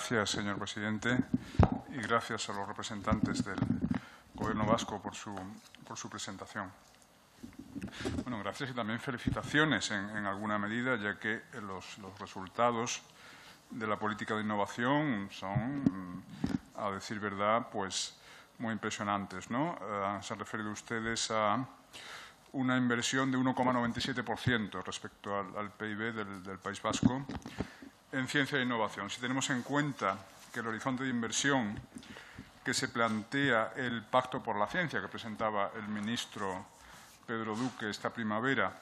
Gracias, señor presidente, y gracias a los representantes del Gobierno vasco por su presentación. Bueno, gracias y también felicitaciones en alguna medida, ya que los resultados de la política de innovación son, a decir verdad, pues muy impresionantes, ¿no? Se han referido ustedes a una inversión de 1,97% respecto al PIB del País Vasco en ciencia e innovación. Si tenemos en cuenta que el horizonte de inversión que se plantea el Pacto por la Ciencia que presentaba el ministro Pedro Duque esta primavera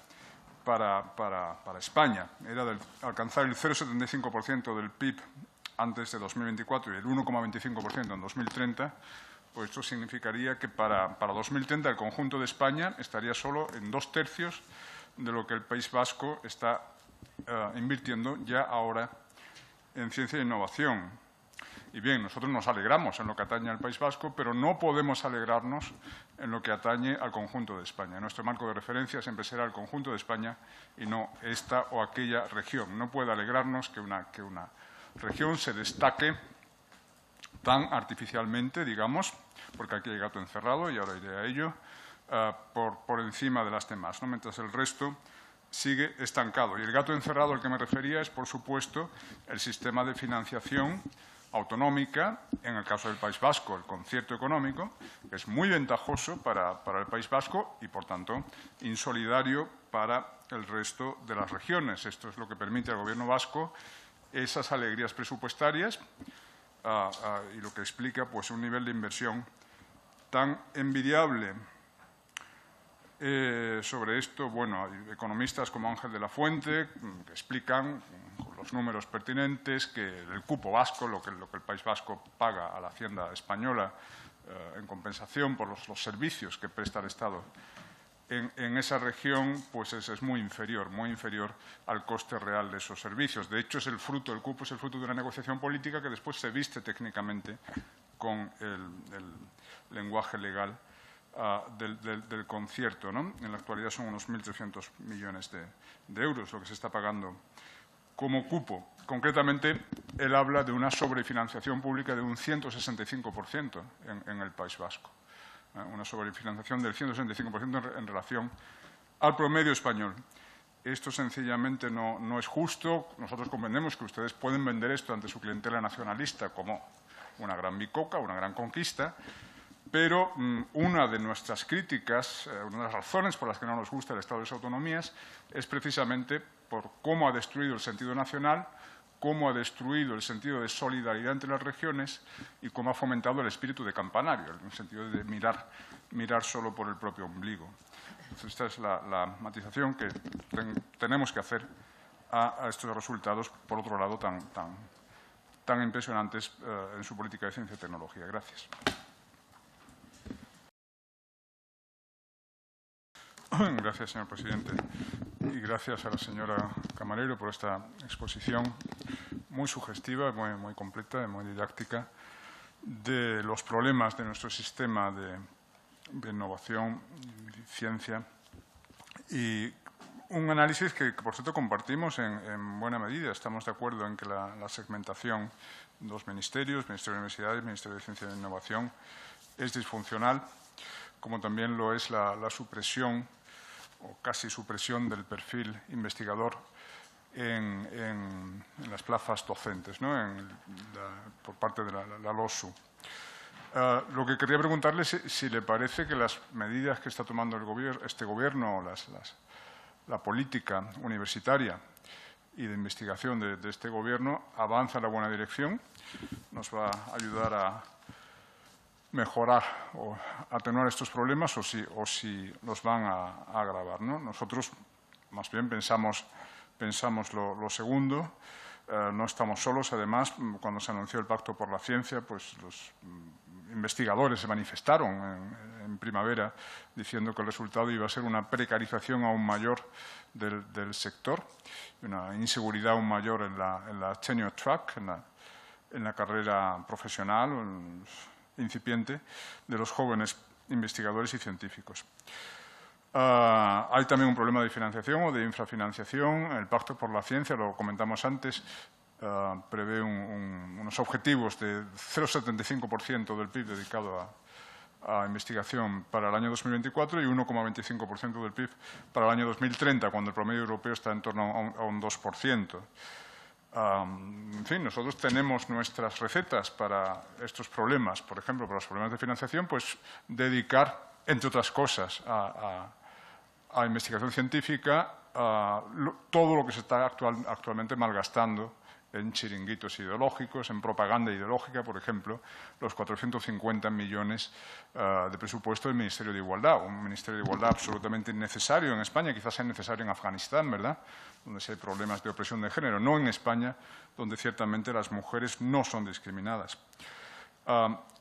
para España era de alcanzar el 0,75% del PIB antes de 2024 y el 1,25% en 2030, pues esto significaría que para 2030 el conjunto de España estaría solo en 2/3 de lo que el País Vasco está invirtiendo ya ahora en ciencia e innovación. Y bien, nosotros nos alegramos en lo que atañe al País Vasco, pero no podemos alegrarnos en lo que atañe al conjunto de España. Nuestro marco de referencia siempre será el conjunto de España y no esta o aquella región. No puede alegrarnos que una región se destaque tan artificialmente, digamos, porque aquí hay gato encerrado, y ahora iré a ello, por encima de las demás, ¿no? Mientras el resto sigue estancado. Y el gato encerrado al que me refería es, por supuesto, el sistema de financiación autonómica, en el caso del País Vasco, el concierto económico, que es muy ventajoso para el País Vasco y, por tanto, insolidario para el resto de las regiones. Esto es lo que permite al Gobierno vasco esas alegrías presupuestarias y lo que explica pues, un nivel de inversión tan envidiable. Sobre esto, bueno, hay economistas como Ángel de la Fuente que explican con los números pertinentes que el cupo vasco, lo que el País Vasco paga a la Hacienda española en compensación por los servicios que presta el Estado en esa región, pues es muy inferior al coste real de esos servicios. De hecho, el cupo es el fruto de una negociación política que después se viste técnicamente con el lenguaje legal del concierto, ¿no? En la actualidad son unos 1.300 millones de euros lo que se está pagando como cupo. Concretamente, él habla de una sobrefinanciación pública de un 165% en el País Vasco. Una sobrefinanciación del 165% en relación al promedio español. Esto sencillamente no es justo. Nosotros comprendemos que ustedes pueden vender esto ante su clientela nacionalista como una gran bicoca, una gran conquista, pero una de nuestras críticas, una de las razones por las que no nos gusta el Estado de las Autonomías es precisamente por cómo ha destruido el sentido nacional, cómo ha destruido el sentido de solidaridad entre las regiones y cómo ha fomentado el espíritu de campanario, en el sentido de mirar solo por el propio ombligo. Entonces, esta es la matización que tenemos que hacer a estos resultados, por otro lado, tan impresionantes en su política de ciencia y tecnología. Gracias. Gracias, señor presidente. Y gracias a la señora Camarero por esta exposición muy sugestiva, muy completa y muy didáctica de los problemas de nuestro sistema de innovación y ciencia. Y un análisis que, por cierto, compartimos en buena medida. Estamos de acuerdo en que la segmentación de los ministerios, Ministerio de Universidades, Ministerio de Ciencia e Innovación, es disfuncional, como también lo es la supresión o casi supresión del perfil investigador en las plazas docentes, ¿no? Por parte de la LOSU. Lo que quería preguntarle es si le parece que las medidas que está tomando este Gobierno, la política universitaria y de investigación de este Gobierno avanza en la buena dirección, nos va a ayudar a mejorar o atenuar estos problemas o si los van a agravar, ¿no? Nosotros más bien pensamos lo segundo. No estamos solos. Además, cuando se anunció el Pacto por la Ciencia, pues los investigadores se manifestaron en primavera diciendo que el resultado iba a ser una precarización aún mayor del sector, una inseguridad aún mayor en la tenure track, en la carrera profesional incipiente de los jóvenes investigadores y científicos. Hay también un problema de financiación o de infrafinanciación. El Pacto por la Ciencia, lo comentamos antes, prevé unos objetivos de 0,75% del PIB dedicado a investigación para el año 2024 y 1,25% del PIB para el año 2030, cuando el promedio europeo está en torno a un 2%. En fin, nosotros tenemos nuestras recetas para estos problemas. Por ejemplo, para los problemas de financiación, pues dedicar, entre otras cosas, a investigación científica todo lo que se está actualmente malgastando en chiringuitos ideológicos, en propaganda ideológica, por ejemplo, los 450 millones de presupuesto del Ministerio de Igualdad, un Ministerio de Igualdad absolutamente innecesario en España, quizás sea necesario en Afganistán, ¿verdad?, donde sí hay problemas de opresión de género, no en España, donde ciertamente las mujeres no son discriminadas.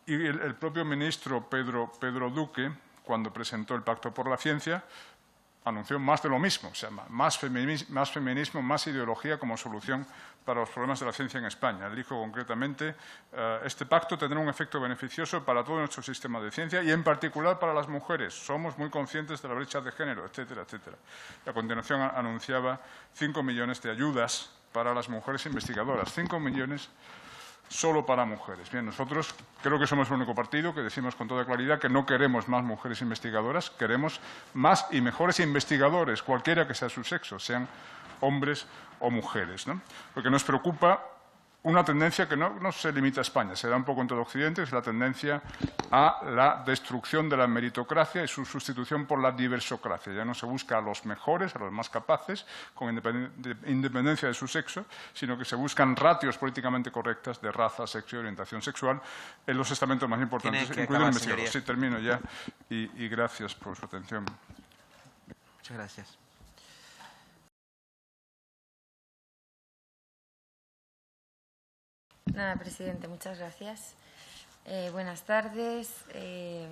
Y el propio ministro Pedro Duque, cuando presentó el Pacto por la Ciencia, anunció más de lo mismo, o sea, más feminismo, más ideología como solución para los problemas de la ciencia en España. Él dijo concretamente, este pacto tendrá un efecto beneficioso para todo nuestro sistema de ciencia y en particular para las mujeres. Somos muy conscientes de la brecha de género, etcétera, etcétera. Y a continuación anunciaba 5 millones de ayudas para las mujeres investigadoras, 5 millones solo para mujeres. Bien, nosotros creo que somos el único partido que decimos con toda claridad que no queremos más mujeres investigadoras, queremos más y mejores investigadores, cualquiera que sea su sexo, sean hombres o mujeres, ¿no? Porque nos preocupa una tendencia que no se limita a España, se da un poco en todo Occidente, que es la tendencia a la destrucción de la meritocracia y su sustitución por la diversocracia. Ya no se busca a los mejores, a los más capaces, con independencia de su sexo, sino que se buscan ratios políticamente correctas de raza, sexo y orientación sexual en los estamentos más importantes, incluido el investigador. Sí, termino ya y gracias por su atención. Muchas gracias. Nada, presidente, muchas gracias. Buenas tardes,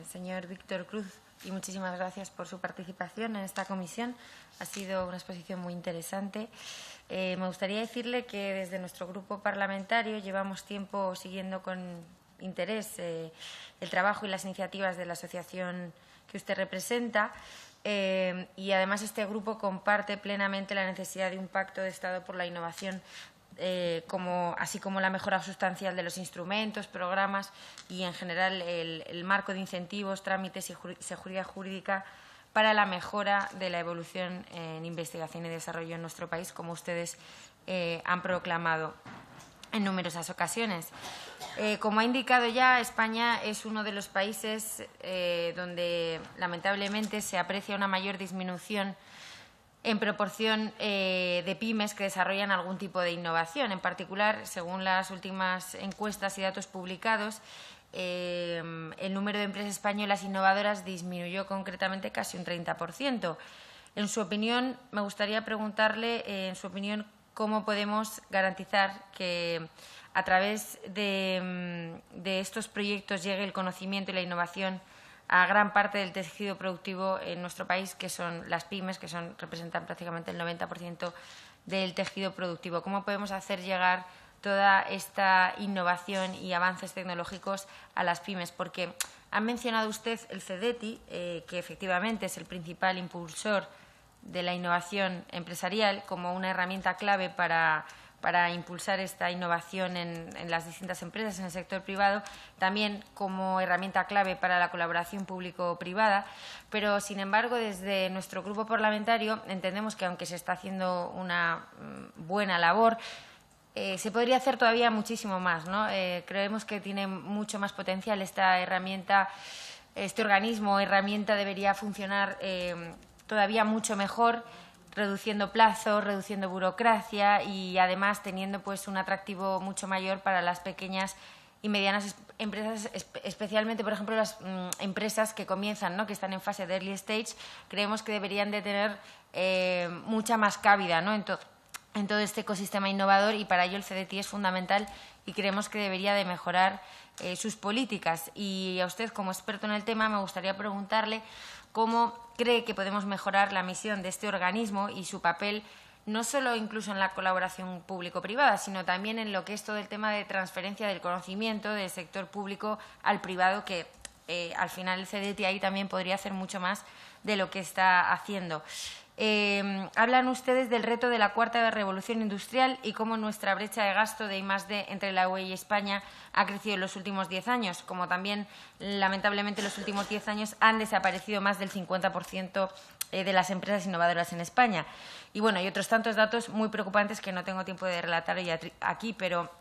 señor Víctor Cruz, y muchísimas gracias por su participación en esta comisión. Ha sido una exposición muy interesante. Me gustaría decirle que desde nuestro grupo parlamentario llevamos tiempo siguiendo con interés el trabajo y las iniciativas de la asociación que usted representa. Y además este grupo comparte plenamente la necesidad de un pacto de Estado por la innovación, así como la mejora sustancial de los instrumentos, programas y, en general, el marco de incentivos, trámites y seguridad jurídica para la mejora de la evolución en investigación y desarrollo en nuestro país, como ustedes han proclamado en numerosas ocasiones. Como ha indicado ya, España es uno de los países donde, lamentablemente, se aprecia una mayor disminución en proporción de pymes que desarrollan algún tipo de innovación. En particular, según las últimas encuestas y datos publicados, el número de empresas españolas innovadoras disminuyó concretamente casi un 30%. En su opinión, me gustaría preguntarle, en su opinión, cómo podemos garantizar que a través de estos proyectos llegue el conocimiento y la innovación a gran parte del tejido productivo en nuestro país, que son las pymes, que representan prácticamente el 90% del tejido productivo. ¿Cómo podemos hacer llegar toda esta innovación y avances tecnológicos a las pymes? Porque ha mencionado usted el CEDETI, que efectivamente es el principal impulsor de la innovación empresarial, como una herramienta clave para impulsar esta innovación en las distintas empresas, en el sector privado, también como herramienta clave para la colaboración público-privada. Pero, sin embargo, desde nuestro grupo parlamentario entendemos que, aunque se está haciendo una buena labor, se podría hacer todavía muchísimo más, ¿no? Creemos que tiene mucho más potencial esta herramienta, este organismo o herramienta debería funcionar todavía mucho mejor, reduciendo plazos, reduciendo burocracia y, además, teniendo pues un atractivo mucho mayor para las pequeñas y medianas empresas, especialmente, por ejemplo, las empresas que comienzan, ¿no?, que están en fase de early stage. Creemos que deberían de tener mucha más cabida, ¿no?, en todo este ecosistema innovador, y para ello el CEDETI es fundamental y creemos que debería de mejorar sus políticas. Y a usted, como experto en el tema, me gustaría preguntarle cómo cree que podemos mejorar la misión de este organismo y su papel, no solo incluso en la colaboración público-privada, sino también en lo que es todo el tema de transferencia del conocimiento del sector público al privado, que al final el CEDETI ahí también podría hacer mucho más de lo que está haciendo. hablan ustedes del reto de la cuarta revolución industrial y cómo nuestra brecha de gasto de I+D entre la UE y España ha crecido en los últimos 10 años, como también, lamentablemente, en los últimos 10 años han desaparecido más del 50% de las empresas innovadoras en España. Y, bueno, hay otros tantos datos muy preocupantes que no tengo tiempo de relatar hoy aquí, pero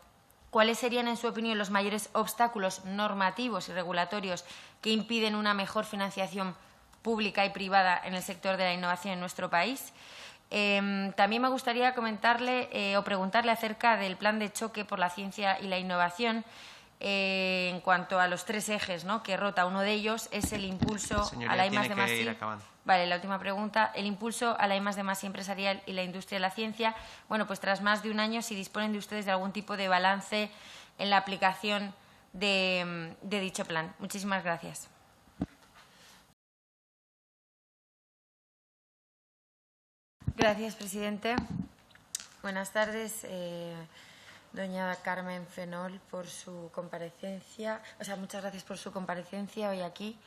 ¿cuáles serían, en su opinión, los mayores obstáculos normativos y regulatorios que impiden una mejor financiación pública y privada en el sector de la innovación en nuestro país? También me gustaría comentarle o preguntarle acerca del plan de choque por la ciencia y la innovación en cuanto a los 3 ejes, ¿no?, que rota. Uno de ellos es el impulso a la I+D+I. Vale, la última pregunta. El impulso a la I+D+I empresarial y la industria de la ciencia. Bueno, pues tras más de un año, si disponen de ustedes de algún tipo de balance en la aplicación de dicho plan. Muchísimas gracias. Gracias, presidente. Buenas tardes, doña Carmen Fenol, por su comparecencia. Muchas gracias por su comparecencia hoy aquí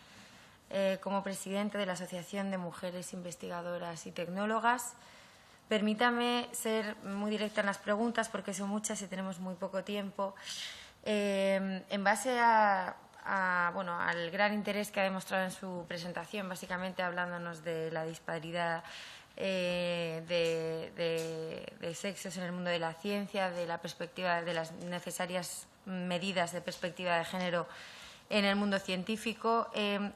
como presidente de la Asociación de Mujeres Investigadoras y Tecnólogas. Permítame ser muy directa en las preguntas porque son muchas y tenemos muy poco tiempo. En base al gran interés que ha demostrado en su presentación, básicamente hablándonos de la disparidad de sexos en el mundo de la ciencia, de la perspectiva de las necesarias medidas de perspectiva de género en el mundo científico,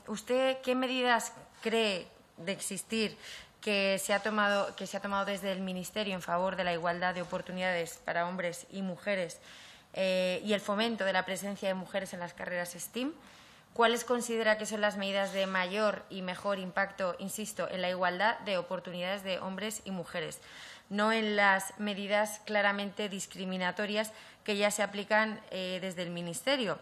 ¿usted qué medidas cree de existir que se ha tomado desde el Ministerio en favor de la igualdad de oportunidades para hombres y mujeres y el fomento de la presencia de mujeres en las carreras STEAM? ¿Cuáles considera que son las medidas de mayor y mejor impacto, insisto, en la igualdad de oportunidades de hombres y mujeres, no en las medidas claramente discriminatorias que ya se aplican desde el Ministerio?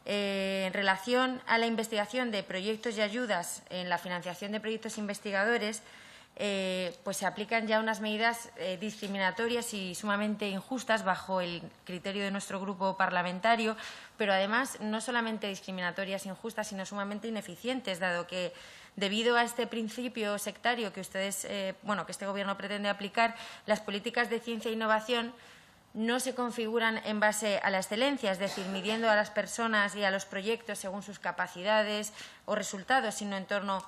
En relación a la investigación de proyectos y ayudas en la financiación de proyectos investigadores, pues se aplican ya unas medidas discriminatorias y sumamente injustas bajo el criterio de nuestro grupo parlamentario, pero además no solamente discriminatorias e injustas, sino sumamente ineficientes, dado que debido a este principio sectario que ustedes, que este Gobierno pretende aplicar, las políticas de ciencia e innovación no se configuran en base a la excelencia, es decir, midiendo a las personas y a los proyectos según sus capacidades o resultados, sino en torno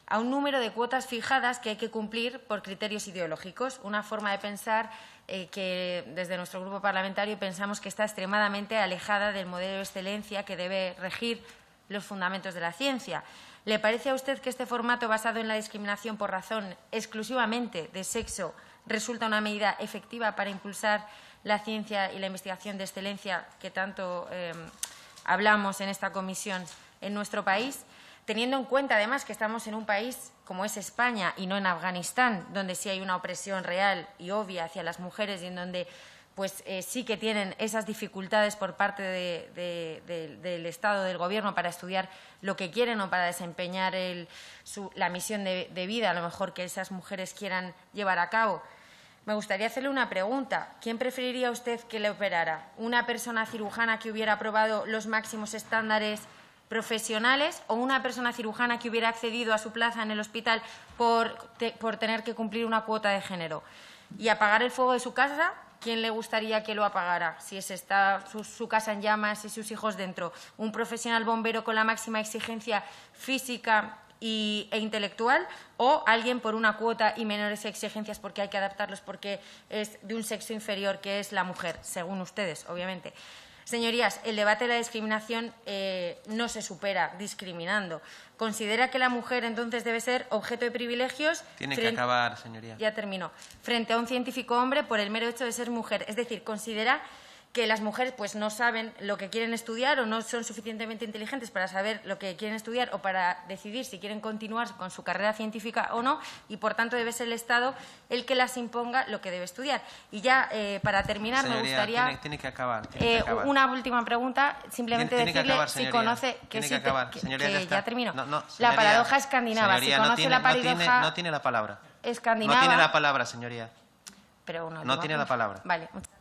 a un número de cuotas fijadas que hay que cumplir por criterios ideológicos, una forma de pensar que desde nuestro grupo parlamentario pensamos que está extremadamente alejada del modelo de excelencia que debe regir los fundamentos de la ciencia. ¿Le parece a usted que este formato basado en la discriminación por razón exclusivamente de sexo resulta una medida efectiva para impulsar la ciencia y la investigación de excelencia que tanto hablamos en esta comisión en nuestro país? Teniendo en cuenta, además, que estamos en un país como es España y no en Afganistán, donde sí hay una opresión real y obvia hacia las mujeres y en donde sí que tienen esas dificultades por parte del Estado, del Gobierno, para estudiar lo que quieren o para desempeñar la misión de vida, a lo mejor que esas mujeres quieran llevar a cabo. Me gustaría hacerle una pregunta. ¿Quién preferiría usted que le operara? ¿Una persona cirujana que hubiera aprobado los máximos estándares profesionales o una persona cirujana que hubiera accedido a su plaza en el hospital por tener que cumplir una cuota de género? Y apagar el fuego de su casa, ¿quién le gustaría que lo apagara? Si está su casa en llamas y sus hijos dentro. ¿Un profesional bombero con la máxima exigencia física e intelectual, o alguien por una cuota y menores exigencias porque hay que adaptarlos porque es de un sexo inferior, que es la mujer, según ustedes, obviamente? Señorías, el debate de la discriminación no se supera discriminando. ¿Considera que la mujer entonces debe ser objeto de privilegios? Tiene que acabar, señoría. Ya termino. Frente a un científico hombre por el mero hecho de ser mujer. Es decir, ¿considera que las mujeres no saben lo que quieren estudiar o no son suficientemente inteligentes para saber lo que quieren estudiar o para decidir si quieren continuar con su carrera científica o no, y por tanto debe ser el Estado el que las imponga lo que debe estudiar? Y ya para terminar, señoría, me gustaría tiene que acabar. Una última pregunta, simplemente decirle si conoce que ya termino. No, la paradoja escandinava, señoría, si conoce la paradoja no tiene la palabra. escandinava. No tiene la palabra, señoría. Pero no tiene la palabra. Vale, muchas gracias.